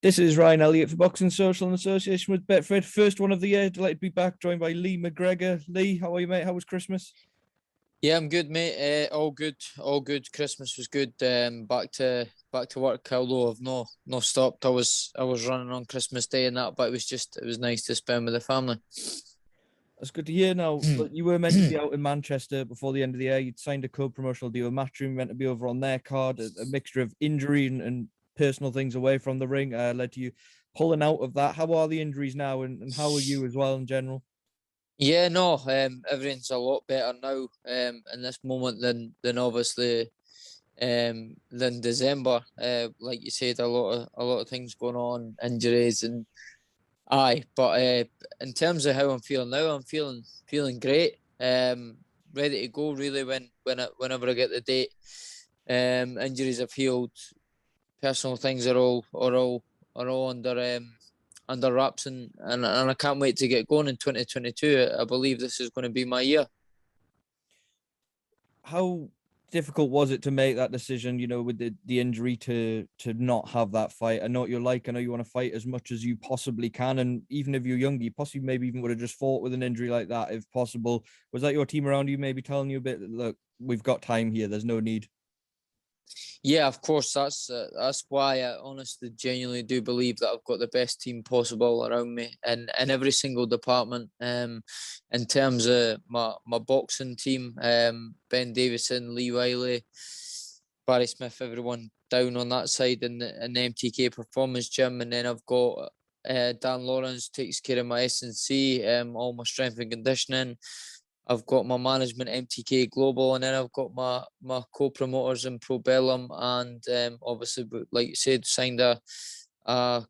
This is Ryan Elliott for Boxing Social in association with Betfred. First one of the year. Delighted to be back, joined by Lee McGregor. Lee, how are you, mate? How was Christmas? Yeah, I'm good, mate. All good, all good. Christmas was good. Back to work. Although I've no stopped. I was running on Christmas Day and that, but it was nice to spend with the family. That's good to hear. Now, look, you were meant to be out in Manchester before the end of the year. You'd signed a co-promotional deal with Matchroom, meant to be over on their card. A mixture of injury and personal things away from the ring led to you pulling out of that. How are the injuries now, and how are you as well in general? Yeah, no, everything's a lot better now in this moment than obviously than December. Like you said, a lot of things going on, injuries and aye. But in terms of how I'm feeling now, I'm feeling great. Ready to go really whenever I get the date. Injuries have healed. Personal things are all under wraps, and I can't wait to get going in 2022. I believe this is going to be my year. How difficult was it to make that decision, with the injury to not have that fight? I know what you're like. I know you want to fight as much as you possibly can. And even if you're younger, you possibly maybe even would have just fought with an injury like that if possible. Was that your team around you maybe telling you a bit, look, we've got time here, there's no need? Yeah, of course. That's why I honestly, genuinely do believe that I've got the best team possible around me, and in every single department. In terms of my boxing team, Ben Davison, Lee Wiley, Barry Smith, everyone down on that side in the MTK Performance Gym, and then I've got Dan Lawrence takes care of my S&C, all my strength and conditioning. I've got my management MTK Global, and then I've got my co-promoters in Probellum, and obviously, like you said, signed a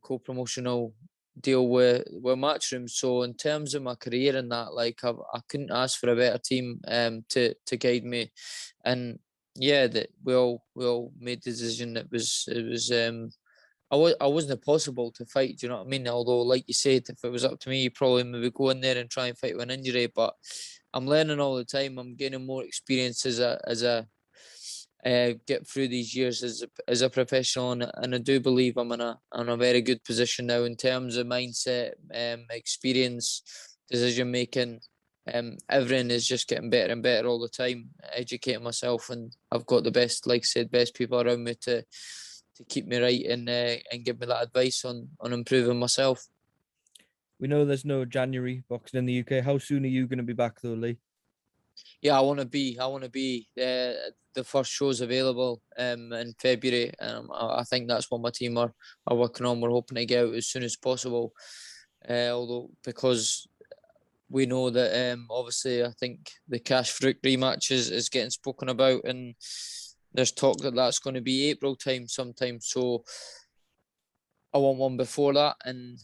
co-promotional deal with Matchroom. So in terms of my career and that, like I couldn't ask for a better team to guide me, and yeah, that we all made the decision. It was. I wasn't possible to fight. Do you know what I mean? Although, like you said, if it was up to me, you probably maybe go in there and try and fight with an injury. But I'm learning all the time. I'm gaining more experience as I get through these years as a professional, and I do believe I'm in a very good position now in terms of mindset, experience, decision making. Everything is just getting better and better all the time. Educating myself, and I've got the best, like I said, best people around me to keep me right and give me that advice on improving myself. We know there's no January boxing in the UK. How soon are you going to be back though, Lee? Yeah, I want to be the first shows available in February. I think that's what my team are working on. We're hoping to get out as soon as possible. Although because we know that obviously I think the Cash Farooq rematch is getting spoken about, and there's talk that that's going to be April time sometime. So I want one before that, and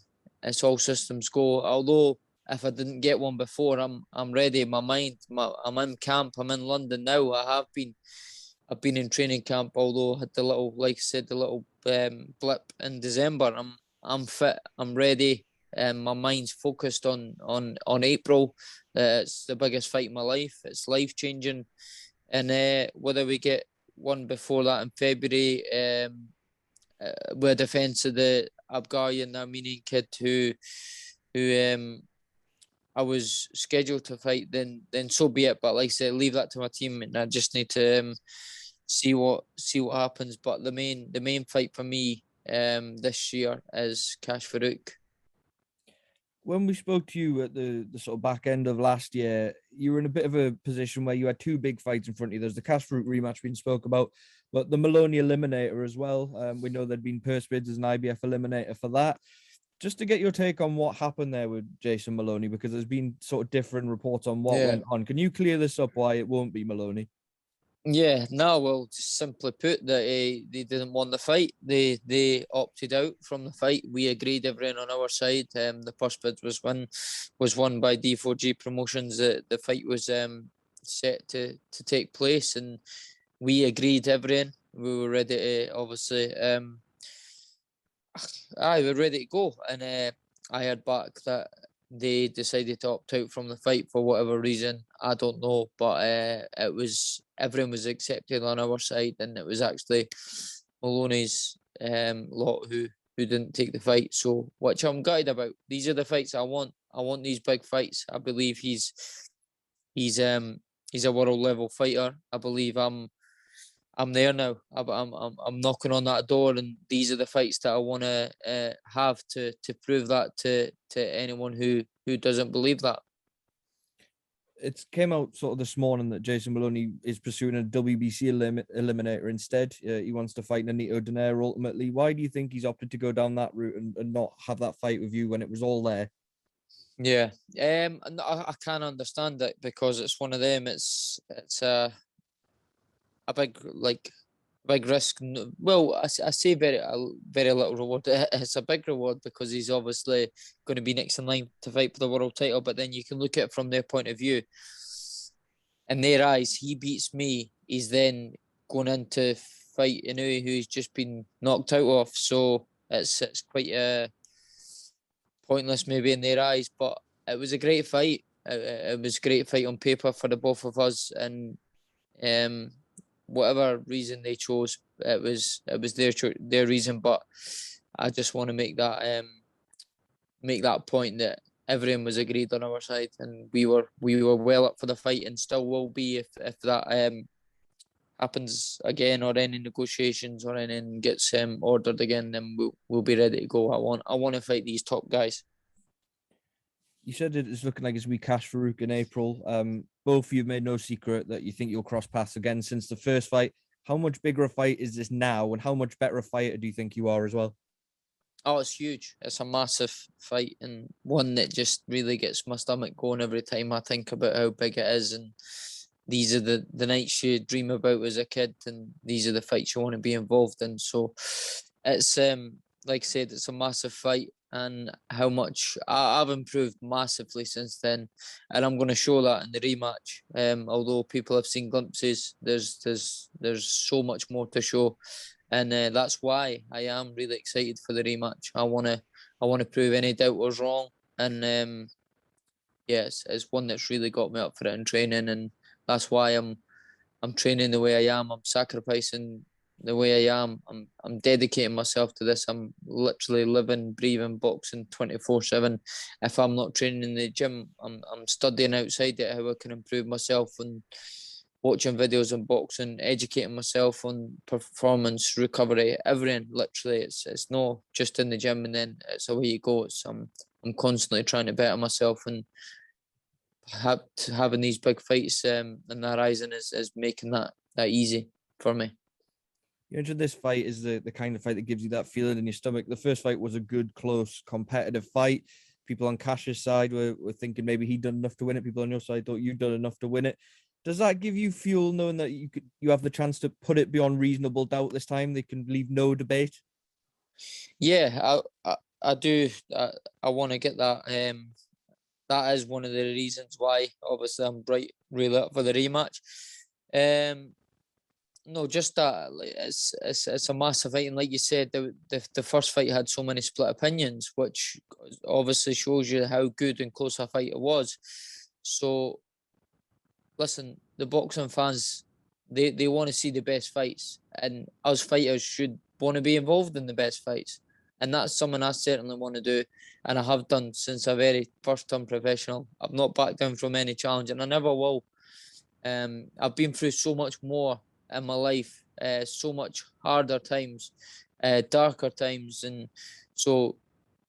it's all systems go. Although if I didn't get one before, I'm ready. I'm in camp. I'm in London now. I have been. I've been in training camp. Although I had the little, like I said, the little blip in December. I'm fit. I'm ready. My mind's focused on April. It's the biggest fight in my life. It's life changing, and whether we get one before that in February, with a defence of the Abgarian Armenian kid who I was scheduled to fight, then so be it. But like I said, leave that to my team, and I just need to see what happens. But the main fight for me this year is Cash Farouk. When we spoke to you at the sort of back end of last year, you were in a bit of a position where you had two big fights in front of you. There's the Cash Fruit rematch being spoke about, but the Maloney eliminator as well. We know there'd been purse bids as an IBF eliminator for that. Just to get your take on what happened there with Jason Maloney, because there's been sort of different reports on what Yeah. went on. Can you clear this up why it won't be Maloney? Yeah, no, well, just simply put, that they didn't want the fight. They opted out from the fight. We agreed everything on our side. The first bid was won by D4G Promotions. The fight was set to take place, and we agreed everything. We were ready to obviously aye, we're ready to go. And I heard back that they decided to opt out from the fight for whatever reason. I don't know, but it was everyone was accepted on our side, and it was actually Maloney's lot who didn't take the fight. So, which I'm gutted about. These are the fights I want. I want these big fights. I believe he's a world level fighter. I believe I'm there now. I'm knocking on that door, and these are the fights that I want to have to prove that to anyone who doesn't believe that. It came out sort of this morning that Jason Maloney is pursuing a WBC eliminator instead. He wants to fight Donaire ultimately. Why do you think he's opted to go down that route and not have that fight with you when it was all there? Yeah, and I can't understand it because it's one of them. It's a big risk. Well, I say very little reward. It's a big reward because he's obviously going to be next in line to fight for the world title. But then you can look at it from their point of view. In their eyes, he beats me. He's then going into fight Inoue, who's just been knocked out of. So it's quite pointless maybe in their eyes. But it was a great fight. It was a great fight on paper for the both of us, and whatever reason they chose, it was their reason. But I just want to make that point that everyone was agreed on our side, and we were well up for the fight, and still will be if that happens again, or any negotiations or anything gets ordered again. Then we'll be ready to go. I want to fight these top guys. You said it's looking like it's we cash Farooq in April. Both of you made no secret that you think you'll cross paths again since the first fight. How much bigger a fight is this now, and how much better a fighter do you think you are as well? Oh, it's huge. It's a massive fight, and one that just really gets my stomach going every time I think about how big it is. And these are the nights you dream about as a kid, and these are the fights you want to be involved in. So it's like I said, it's a massive fight, and how much I've improved massively since then, and I'm going to show that in the rematch. Although people have seen glimpses, there's so much more to show, and that's why I am really excited for the rematch. I wanna prove any doubters wrong, and yes, it's one that's really got me up for it in training, and that's why I'm training the way I am. I'm sacrificing the way I am. I'm dedicating myself to this. I'm literally living, breathing boxing 24/7. If I'm not training in the gym, I'm studying outside it how I can improve myself, and watching videos on boxing, educating myself on performance, recovery, everything. Literally, it's not just in the gym and then it's away you go. It's I'm constantly trying to better myself, and having these big fights in the horizon is making that easy for me. You mentioned this fight is the kind of fight that gives you that feeling in your stomach. The first fight was a good, close, competitive fight. People on Cash's side were thinking maybe he'd done enough to win it. People on your side thought you'd done enough to win it. Does that give you fuel knowing that you have the chance to put it beyond reasonable doubt this time? They can leave no debate. Yeah, I do. I want to get that. That is one of the reasons why. Obviously, I'm really up for the rematch. No, just that. Like, it's a massive fight, and like you said, the first fight had so many split opinions, which obviously shows you how good and close a fight it was. So, listen, the boxing fans, they want to see the best fights, and us fighters should want to be involved in the best fights, and that's something I certainly want to do, and I have done since a very first time professional. I've not backed down from any challenge, and I never will. I've been through so much more in my life, so much harder times, darker times, and so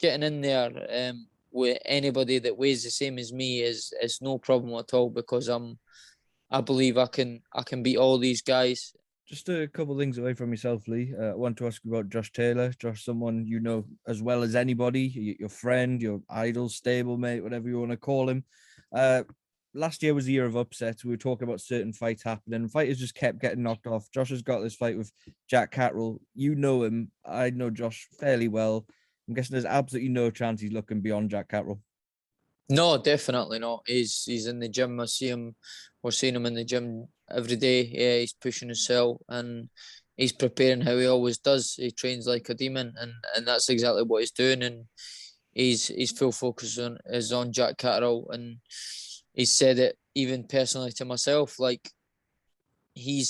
getting in there with anybody that weighs the same as me is no problem at all, because I believe I can beat all these guys. Just a couple of things away from yourself, Lee. I want to ask you about Josh Taylor. Josh, someone you know as well as anybody, your friend, your idol, stablemate, whatever you want to call him. Last year was the year of upsets. We were talking about certain fights happening. Fighters just kept getting knocked off. Josh has got this fight with Taylor-Catterall. You know him. I know Josh fairly well. I'm guessing there's absolutely no chance he's looking beyond Taylor-Catterall. No, definitely not. He's in the gym. I see him. We're seeing him in the gym every day. Yeah, he's pushing himself, and he's preparing how he always does. He trains like a demon, and that's exactly what he's doing. And he's full focus on Taylor-Catterall, and he said it even personally to myself. Like,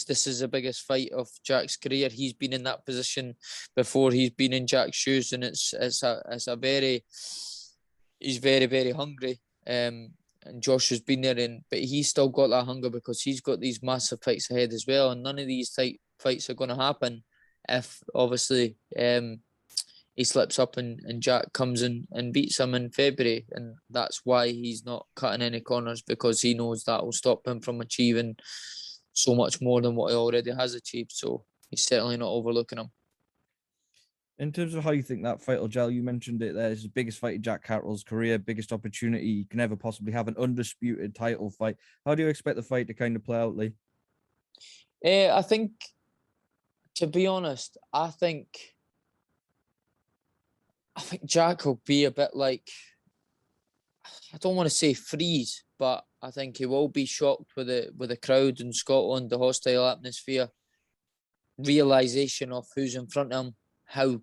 this is the biggest fight of Jack's career. He's been in that position before. He's been in Jack's shoes, and it's a very, he's very, very hungry. And Josh has been there, but he's still got that hunger because he's got these massive fights ahead as well. And none of these fights are going to happen if obviously he slips up and Jack comes in and beats him in February. And that's why he's not cutting any corners, because he knows that will stop him from achieving so much more than what he already has achieved. So he's certainly not overlooking him. In terms of how you think that fight will gel, you mentioned it there. It's the biggest fight in Jack Catterall's career, biggest opportunity you can ever possibly have, an undisputed title fight. How do you expect the fight to kind of play out, Lee? I think, to be honest, I think Jack will be a bit like, I don't want to say freeze, but I think he will be shocked with the crowd in Scotland, the hostile atmosphere, realisation of who's in front of him, how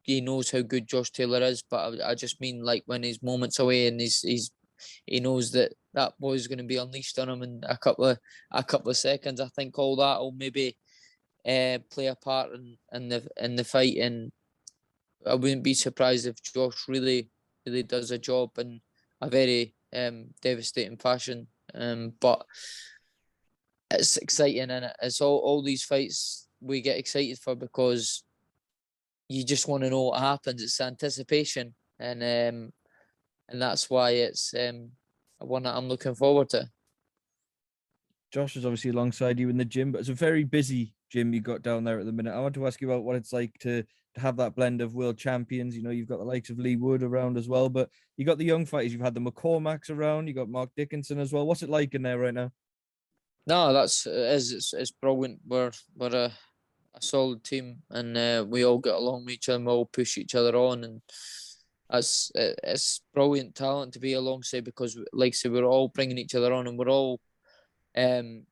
he knows how good Josh Taylor is. But I just mean, like, when his moment's away and he knows that boy's going to be unleashed on him in a couple of seconds. I think all that will maybe play a part in the fight, and I wouldn't be surprised if Josh really does a job in a very devastating fashion. But it's exciting, and it's all these fights we get excited for because you just want to know what happens. It's anticipation, and that's why it's one that I'm looking forward to. Josh is obviously alongside you in the gym, but it's a very busy gym you got down there at the minute. I want to ask you about what it's like to have that blend of world champions. You know, you've got the likes of Lee Wood around as well, but you got the young fighters. You've had the McCormacks around. You got Mark Dickinson as well. What's it like in there right now? No, it's brilliant. We're a solid team, and we all get along with each other. We all push each other on, and it's brilliant talent to be alongside, because, like I say, we're all bringing each other on, and we're all on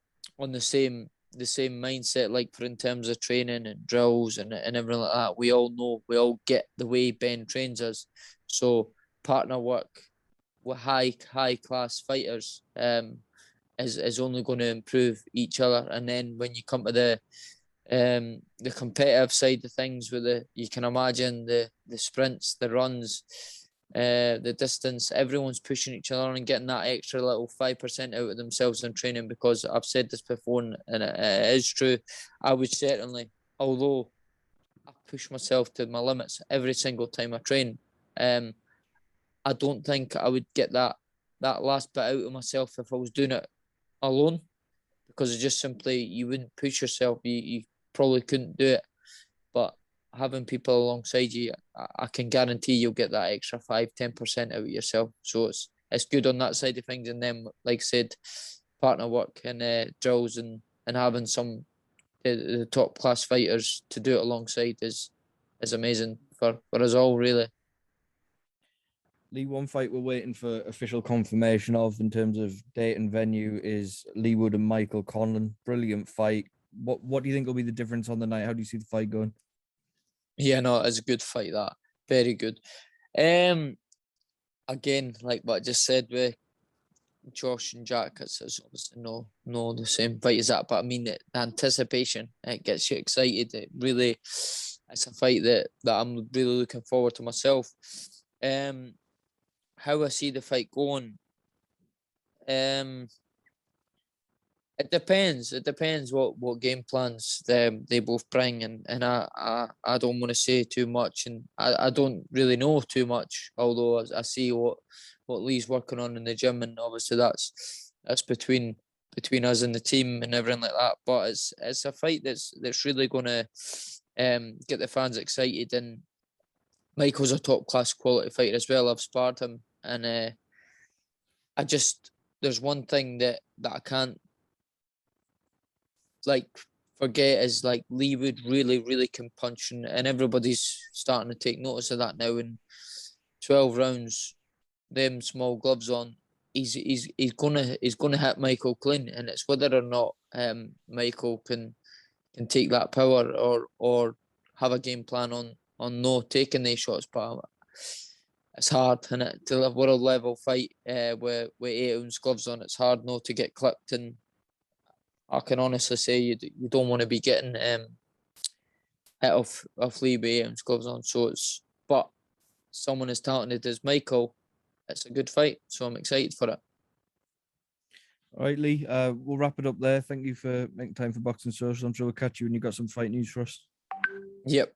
the same mindset, like, for in terms of training and drills and everything like that. We all get the way Ben trains us. So partner work with high class fighters is only going to improve each other. And then when you come to the competitive side of things, you can imagine the sprints, the runs, the distance, everyone's pushing each other and getting that extra little 5% out of themselves in training. Because I've said this before, and it is true, I would certainly, although I push myself to my limits every single time I train, I don't think I would get that last bit out of myself if I was doing it alone, because it just simply, you wouldn't push yourself. You probably couldn't do it. But having people alongside you, I can guarantee you'll get that extra 5-10% out of yourself. So it's good on that side of things. And then, like I said, partner work and drills and having some the top class fighters to do it alongside is amazing for us all, really. Lee, one fight we're waiting for official confirmation of in terms of date and venue is Lee Wood and Michael Conlan. Brilliant fight. What do you think will be the difference on the night? How do you see the fight going? Yeah, no, it's a good fight, that. Very good. Again, like what I just said with Josh and Jack, it's obviously no the same fight as that. But I mean, the anticipation, it gets you excited. It's a fight that I'm really looking forward to myself. How I see the fight going, it depends. It depends what game plans they both bring, and I don't want to say too much, and I don't really know too much. Although I see what Lee's working on in the gym, and obviously that's between us and the team and everything like that. But it's a fight that's really going to get the fans excited. And Michael's a top class quality fighter as well. I've sparred him, and there's one thing that I can't like forget is, like, Lee Wood really can punch, and everybody's starting to take notice of that now. In 12 rounds, them small gloves on, he's gonna hit Michael clean, and it's whether or not Michael can take that power or have a game plan on no taking these shots. But it's hard, and to a world level fight with 8 ounce gloves on, it's hard not to get clipped. And I can honestly say you don't want to be getting hit off Lee with Abrams gloves on. But someone as talented as Michael, it's a good fight. So I'm excited for it. All right, Lee. We'll wrap it up there. Thank you for making time for Boxing Social. I'm sure we'll catch you when you got some fight news for us. Yep.